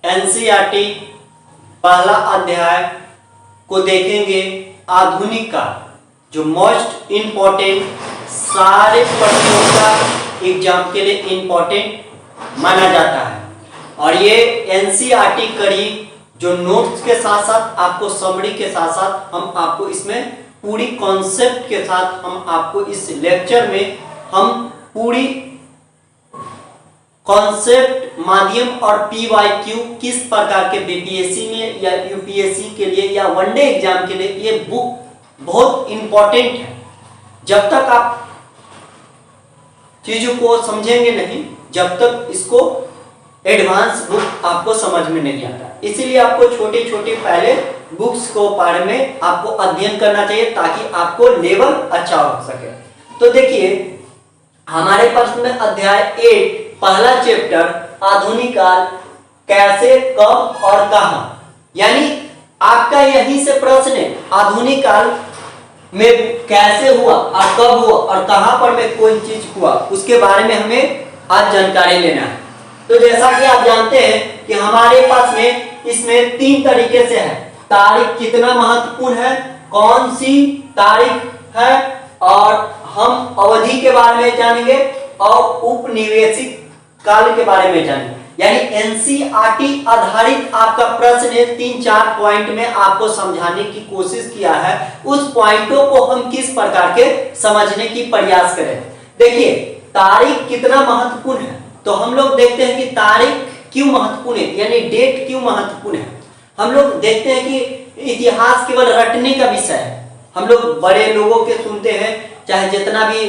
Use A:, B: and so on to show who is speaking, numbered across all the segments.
A: NCERT पहला अध्याय को देखेंगे। आधुनिक काल, जो मोस्ट इम्पोर्टेंट सारे प्रतियोगिता एग्जाम के लिए इम्पोर्टेंट माना जाता है। और ये एनसीईआरटी कड़ी जो नोट्स के साथ साथ आपको समरी के साथ साथ हम आपको इसमें पूरी कॉन्सेप्ट के साथ हम आपको इस लेक्चर में हम पूरी कॉन्सेप्ट माध्यम और पीवाईक्यू किस प्रकार के बीपीएससी में या यूपीएससी के लिए या वनडे एग्जाम के लिए ये बुक बहुत इंपॉर्टेंट है। जब तक आप चीजों को समझेंगे नहीं, जब तक इसको एडवांस बुक आपको समझ में नहीं आता, इसीलिए आपको छोटे छोटे पहले बुक्स को बारे में आपको अध्ययन करना चाहिए ताकि आपको लेवल अच्छा हो सके। तो देखिए हमारे पास में अध्याय 8 पहला चैप्टर आधुनिक काल, कैसे, कब और कहां, यानी आपका यहीं से प्रश्न है आधुनिक काल में कैसे हुआ और कब हुआ और कहां पर में कोई चीज हुआ, उसके बारे में हमें आज जानकारी लेना है। तो जैसा कि आप जानते हैं कि हमारे पास में इसमें 3 तरीके से है। तारीख कितना महत्वपूर्ण है, कौन सी तारीख है, और हम अवधि के बारे में जानेंगे और उपनिवेशिक काल के बारे में जानेंगे। यानी एनसीईआरटी आधारित आपका प्रश्न है, 3-4 पॉइंट में आपको समझाने की कोशिश किया है। उस पॉइंटों को हम किस प्रकार के समझने की प्रयास करें। देखिए तारीख कितना महत्वपूर्ण है, तो हम लोग देखते हैं कि तारीख क्यों महत्वपूर्ण है, यानी डेट क्यों महत्वपूर्ण है। हम लोग देखते हैं कि इतिहास केवल रटने का विषय है। हम लोग बड़े लोगों के सुनते हैं, चाहे जितना भी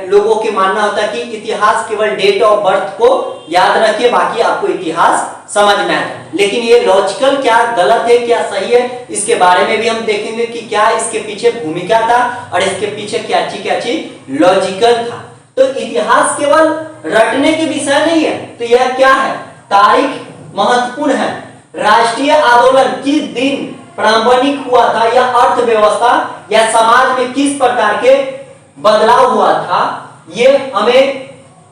A: लोगों के मानना होता है कि इतिहास केवल डेट ऑफ बर्थ को याद रखिए, बाकी आपको इतिहास समझ में आता है। लेकिन ये लॉजिकल क्या गलत है, क्या सही है, इसके बारे में भी हम देखेंगे कि क्या इसके पीछे भूमिका था और इसके पीछे क्या चीज लॉजिकल था। तो इतिहास केवल रटने के विषय नहीं है। तो यह क्या है, तारीख महत्वपूर्ण है। राष्ट्रीय आंदोलन किस दिन प्रारंभिक हुआ था, या अर्थव्यवस्था या समाज में किस प्रकार के बदलाव हुआ था, ये हमें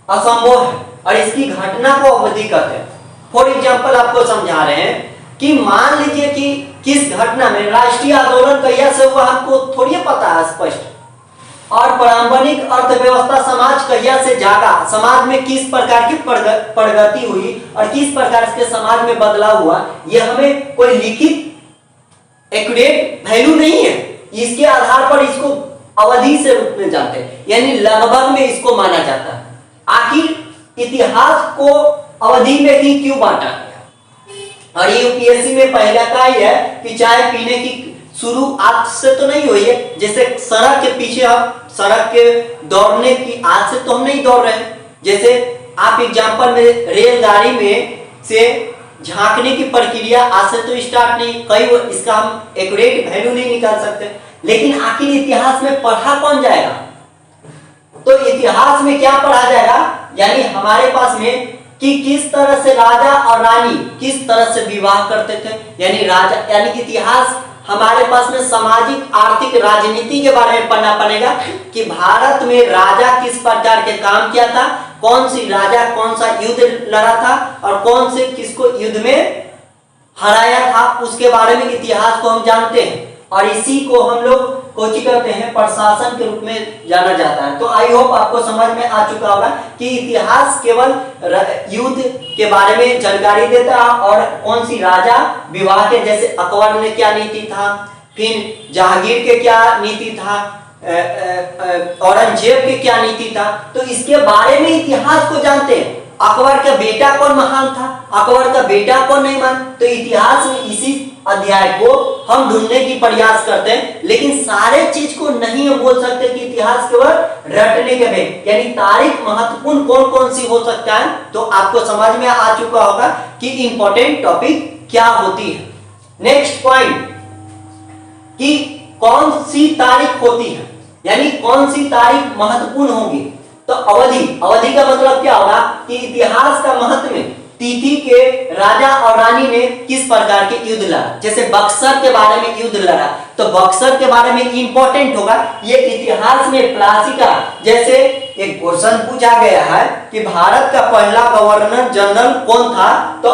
A: असंभव है और इसकी घटना को अवधि कहते हैं। फॉर एग्जांपल आपको समझा रहे हैं कि मान लीजिए कि किस घटना में राष्ट्रीय आंदोलन कहिया से हुआ हमको थोड़ी पता है स्पष्ट, और प्रारंभिक अर्थव्यवस्था समाज कहिया से जागा, समाज में किस प्रकार की प्रगति हुई और किस प्रकार के समाज में बदलाव हुआ, यह हमें कोई लिखित एक्यूरेट वैल्यू नहीं है। इसके आधार पर इसको अवधि से रूप में जानते हैं, यानी लगभग में इसको माना जाता है। आखिर इतिहास को अवधि में ही क्यों बांटा गया, और ये यूपीएससी में पहला का ही है कि चाय पीने की शुरू आज से तो नहीं हुई है। जैसे सड़क के पीछे हम सड़क के दौड़ने की आज से तो हम नहीं दौड़ रहे। जैसे आप एग्जांपल में रेलगाड़ी में से झांकने की प्रक्रिया आज से तो स्टार्ट नहीं, कई इसका हम एक्यूरेट वैल्यू नहीं निकाल सकते। लेकिन आखिर इतिहास में पढ़ा कौन जाएगा, तो इतिहास में क्या पढ़ा जाएगा, यानी हमारे पास में कि किस तरह से राजा और रानी किस तरह से विवाह करते थे, यानी राजा, यानी इतिहास हमारे पास में सामाजिक आर्थिक राजनीति के बारे में पढ़ना पड़ेगा कि भारत में राजा किस प्रकार के काम किया था, कौन सी राजा कौन सा युद्ध लड़ा था और कौन से किसको युद्ध में हराया था, उसके बारे में इतिहास को हम जानते हैं। और इसी को हम लोग कोची करते हैं, प्रशासन के रूप में जाना जाता है। तो आई होप आपको समझ में आ चुका होगा कि इतिहास केवल युद्ध के बारे में जानकारी देता है और कौन सी राजा विवाह के, जैसे अकबर ने क्या नीति था, फिर जहांगीर के क्या नीति था, औरंगजेब के क्या नीति था, तो इसके बारे में इतिहास को जानते हैं। अकबर का बेटा कौन महान था, अकबर का बेटा कौन नहीं महान, तो इतिहास में इसी अध्याय को हम ढूंढने की प्रयास करते हैं। लेकिन सारे चीज को नहीं हम बोल सकते कि इतिहास केवल रटने के में, यानी तारीख महत्वपूर्ण कौन कौन सी हो सकता है, तो आपको समझ में आ चुका होगा कि इंपॉर्टेंट टॉपिक क्या होती है। नेक्स्ट पॉइंट कि कौन सी तारीख होती है, यानी कौन सी तारीख महत्वपूर्ण होगी, तो अवधि। अवधि का मतलब क्या होगा कि इतिहास का महत्व में तिथि के राजा और रानी ने किस प्रकार के युद्ध लड़ा। जैसे बक्सर के बारे में युद्ध लड़ा, तो बक्सर के बारे में इंपॉर्टेंट होगा, ये इतिहास में प्लासिका। जैसे एक क्वेश्चन पूछा गया है कि भारत का पहला गवर्नर जनरल कौन था, तो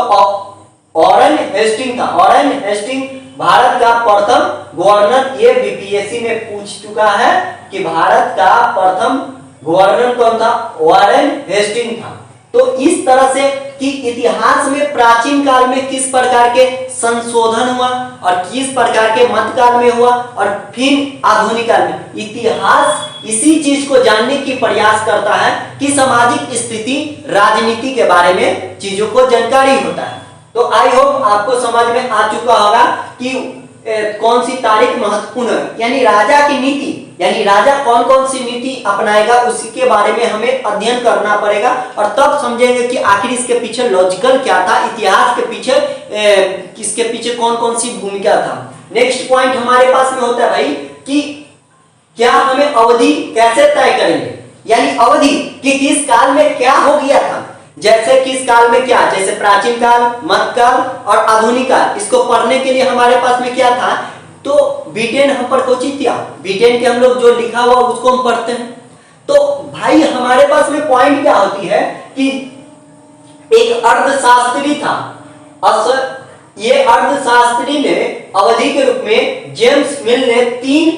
A: वॉरेन हेस्टिंग था। वॉरेन हेस्टिंग भारत का प्रथम गवर्नर, ये बीपीएससी में पूछ चुका है कि भारत का प्रथम गवर्नर कौन था? वॉरेन हेस्टिंग था। तो इस तरह से कि इतिहास में प्राचीन काल में किस प्रकार के संशोधन हुआ और किस प्रकार के मध्यकाल में हुआ और फिर आधुनिक काल में, इतिहास इसी चीज को जानने की प्रयास करता है कि सामाजिक स्थिति, राजनीति के बारे में चीजों को जानकारी होता है। तो आई होप आपको समझ में आ चुका होगा कि कौन सी तारीख महत्वपूर्ण है, यानी राजा की नीति, यानी राजा कौन कौन सी नीति अपनाएगा उसी के बारे में हमें अध्ययन करना पड़ेगा और तब समझेंगे कि आखिर इसके पीछे लॉजिकल क्या था, इतिहास के पीछे इसके पीछे कौन कौन सी भूमिका था। नेक्स्ट पॉइंट हमारे पास में होता है भाई कि क्या हमें अवधि कैसे तय करेंगे, यानी अवधि कि किस काल में क्या हो गया था, जैसे किस काल में क्या, जैसे प्राचीन काल, मध्यकाल और आधुनिक काल। इसको पढ़ने के लिए हमारे पास में क्या था, तो B10 हम पर कोई चीज था, B10 के हम लोग जो लिखा हुआ उसको हम पढ़ते हैं। तो भाई हमारे पास में पॉइंट क्या होती है कि एक अर्थशास्त्री था, ये अर्थशास्त्री ने अवधि के रूप में जेम्स मिल ने 3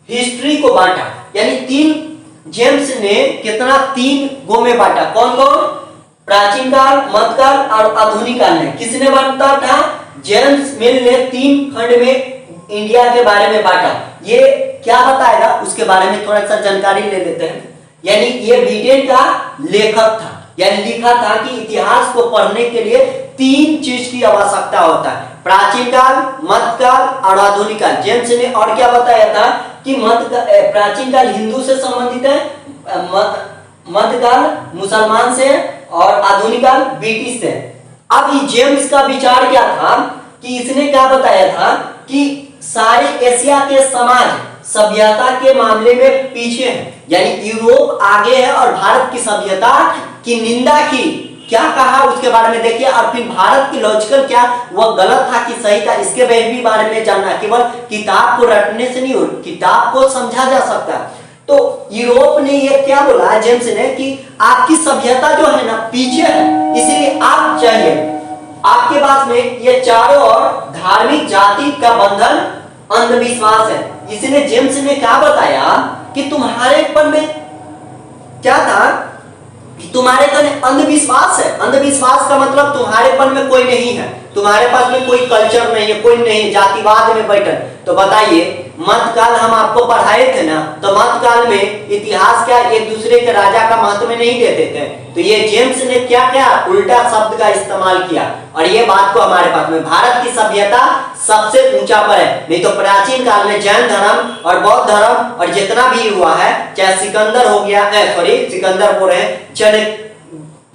A: हिस्ट्री को बांटा, यानी 3 जेम्स ने कितना 3 गो में बांटा, कौन कौन? प्राचीन काल, मध्यकाल और आधुनिक काल में किसने बांटा था? जेम्स मिल ने 3 खंड में इंडिया के बारे में बांटा। ये क्या बताएगा उसके बारे में थोड़ा सा जानकारी ले लेते हैं। यानी ये B10 का लेखक था, यानी लिखा था कि इतिहास को पढ़ने के लिए 3 चीज की आवश्यकता होता है, प्राचीन काल, मध्यकाल और आधुनिक काल। जेम्स ने और क्या बताया था कि प्राचीन काल हिंदू से संबंधित है, मध्यकाल मुसलमान से और आधुनिक काल ब्रिटिश से। अब ये जेम्स का विचार क्या था कि इसने क्या बताया था कि सारे एशिया के समाज सभ्यता के मामले में पीछे है, यानी यूरोप आगे है और भारत की सभ्यता की निंदा की। क्या कहा उसके बारे में देखिए, और फिर भारत की लॉजिकल क्या वह गलत था कि सही था, इसके भी बारे में जानना। केवल किताब को रटने से नहीं हो, किताब को समझा जा सकता है। तो यूरोप ने ये क्या बोला जेम्स ने कि आपकी सभ्यता जो है ना पीछे है, इसीलिए आप चाहिए, आपके पास में ये चारों ओर धार्मिक जाति का बंधन अंधविश्वास है। इसलिए जेम्स ने क्या बताया कि तुम्हारे पर में क्या था, तुम्हारे पर अंधविश्वास है। अंधविश्वास का मतलब तुम्हारे पर में कोई नहीं है, तुम्हारे पास में कोई कल्चर नहीं है, कोई नहीं, जातिवाद में बैठे। तो बताइए मध्यकाल हम आपको पढ़ाए थे ना, तो मध्यकाल में इतिहास क्या एक दूसरे के राजा का महत्व में नहीं देते थे। तो ये जेम्स ने क्या क्या उल्टा शब्द का इस्तेमाल किया और ये बात को हमारे पास में भारत की सभ्यता सबसे ऊंचा पर है। नहीं तो प्राचीन काल में जैन धर्म और बौद्ध धर्म और जितना भी हुआ है, चाहे सिकंदर हो गया, सिकंदर बोल रहे हैं,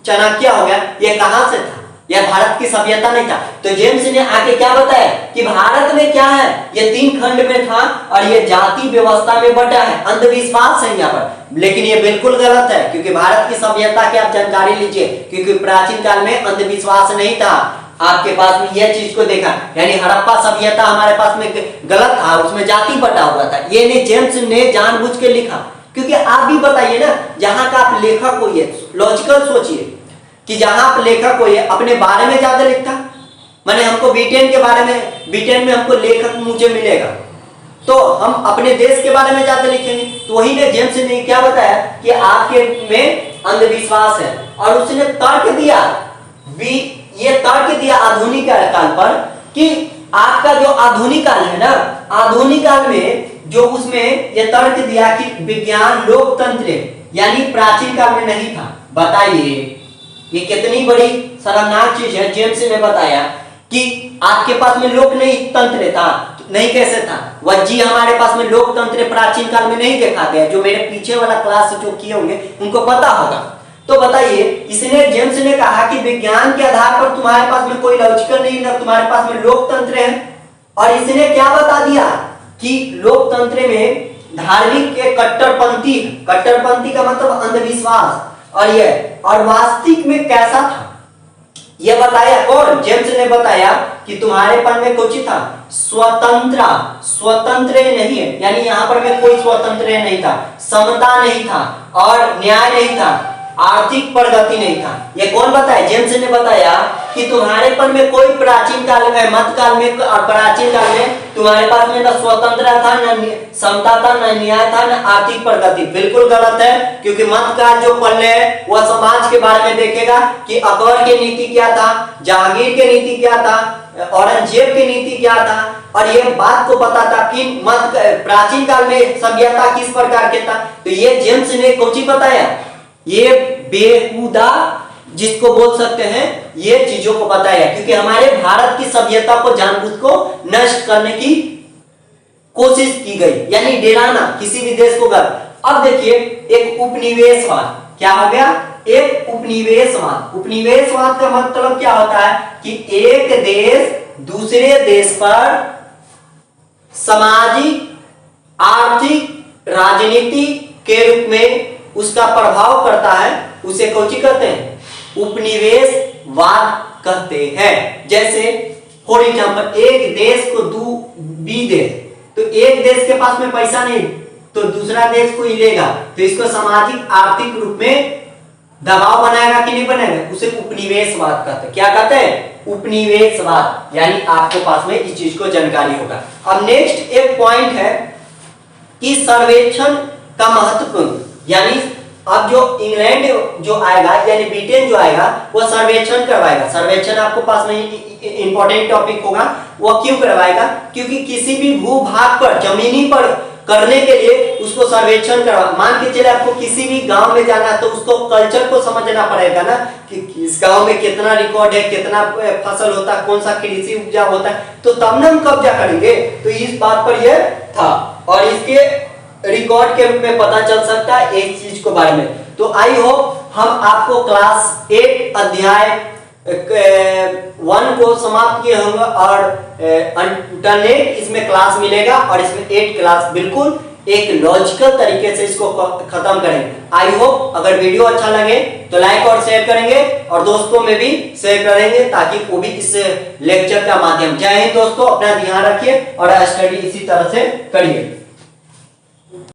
A: चाणक्य हो गया, ये कहां से था? यह भारत की सभ्यता नहीं था। तो जेम्स ने आगे क्या बताया कि भारत में क्या है, ये 3 खंड में था और ये जाति व्यवस्था में बटा है, अंधविश्वास है यहाँ पर। लेकिन ये बिल्कुल गलत है, क्योंकि भारत की सभ्यता की आप जानकारी लीजिए, क्योंकि प्राचीन काल में अंधविश्वास नहीं था। आपके पास में यह चीज को देखा, यानी हड़प्पा सभ्यता हमारे पास में गलत था, उसमें जाति बटा हुआ था। ये नहीं जेम्स ने जानबूझ के लिखा, क्योंकि आप भी बताइए ना, जहां का आप लेखक हो, ये लॉजिकल सोचिए कि जहां आप लेखक हो, ये अपने बारे में ज्यादा लिखता, माने हमको B10 के बारे में, B10 में हमको लेखक मुझे मिलेगा, तो हम अपने देश के बारे में ज्यादा लिखेंगे। तो वही ने जेम्स ने क्या बताया कि आपके में अंधविश्वास है, और उसने तर्क दिया, ये तर्क दिया आधुनिक काल पर कि आपका जो आधुनिक काल है ना, आधुनिक काल में जो उसमें ये तर्क दिया कि विज्ञान लोकतंत्र यानी प्राचीन काल में नहीं था। बताइए ये कितनी बड़ी शर्मनाक चीज है। जेम्स ने बताया कि आपके पास में लोक नहीं तंत्र था, नहीं कैसे था? वज्जी हमारे पास में लोकतंत्र प्राचीन काल में नहीं देखा गया। जो मेरे पीछे वाला क्लास जो किए होंगे उनको पता होगा। तो बताइए, इसने जेम्स ने कहा कि विज्ञान के आधार पर तुम्हारे पास में कोई लॉजिकल नहीं है, तुम्हारे पास में लोकतंत्र है। और इसने क्या बता दिया कि लोकतंत्र में धार्मिक के कट्टरपंथी का मतलब अंधविश्वास, और वास्तविक में कैसा था यह बताया कौन? जेम्स ने बताया कि तुम्हारे पर में कुछ था स्वतंत्र नहीं है, यानी यहाँ पर में कोई स्वतंत्र नहीं था, समता नहीं था और न्याय नहीं था, आर्थिक प्रगति नहीं था। ये कौन बताया? जेम्स ने बताया कि तुम्हारे पर में कोई प्राचीन काल में, मध्यकाल में और प्राचीन काल में तुम्हारे पास में न स्वतंत्रता था, न समता था, न न्याय था, न आर्थिक प्रगति। बिल्कुल गलत है, क्योंकि मध्यकाल जो पढ़ने है वह समाज के बारे में देखेगा कि अकबर की नीति क्या था, जहांगीर की नीति क्या था, औरंगजेब की नीति क्या था, और ये बात को बताता कि प्राचीन काल में सभ्यता किस प्रकार के था। तो ये जेम्स ने कुछ ही बताया, ये बेहुदा जिसको बोल सकते हैं ये चीजों को बताया, क्योंकि हमारे भारत की सभ्यता को जानबूझ को नष्ट करने की कोशिश की गई, यानी डेराना किसी भी देश को कर। अब देखिए एक उपनिवेशवाद क्या हो गया, एक उपनिवेशवाद। उपनिवेशवाद का मतलब क्या होता है कि एक देश दूसरे देश पर सामाजिक, आर्थिक, राजनीति के रूप में उसका प्रभाव करता है, उसे कौन कहते हैं, उपनिवेशवाद कहते हैं। जैसे फॉर एग्जाम्पल एक देश को बी देश, तो एक देश के पास में पैसा नहीं तो दूसरा देश को ही लेगा, तो इसको सामाजिक आर्थिक रूप में दबाव बनाएगा कि नहीं बनाएगा, उसे उपनिवेशवाद कहते हैं। क्या कहते हैं, उपनिवेशवाद। यानी आपके पास में इस चीज को जानकारी होगा। अब नेक्स्ट एक पॉइंट है कि सर्वेक्षण का महत्वपूर्ण, यानी अब जो इंग्लैंड जो आएगा यानी ब्रिटेन जो आएगा वो सर्वेक्षण करवाएगा। सर्वेक्षण आपको पास में इंपॉर्टेंट टॉपिक होगा। वो क्यों करवाएगा, क्योंकि किसी भी भूभाग पर, जमीनी पर करने के लिए उसको सर्वेक्षण करवा। मान के चले आपको किसी भी गांव में जाना है तो उसको कल्चर को समझना पड़ेगा ना, कि इस गांव में कितना रिकॉर्ड है, कितना फसल होता है, कौन सा कृषि उपजा होता है, तो तब ना हम कब्जा करेंगे। तो इस बात पर यह था, और इसके रिकॉर्ड के रूप में पता चल सकता है एक चीज के बारे में। तो आई होप हम आपको क्लास 8 अध्याय 1 को समाप्त किए होंगे, और इंटरनेट इसमें क्लास मिलेगा, और इसमें 8 क्लास बिल्कुल एक लॉजिकल तरीके से इसको खत्म करेंगे। आई होप अगर वीडियो अच्छा लगे तो लाइक और शेयर करेंगे, और दोस्तों में भी शेयर करेंगे ताकि वो भी इस लेक्चर का माध्यम। जय हिंद दोस्तों, अपना ध्यान रखिए और स्टडी इसी तरह से करिए।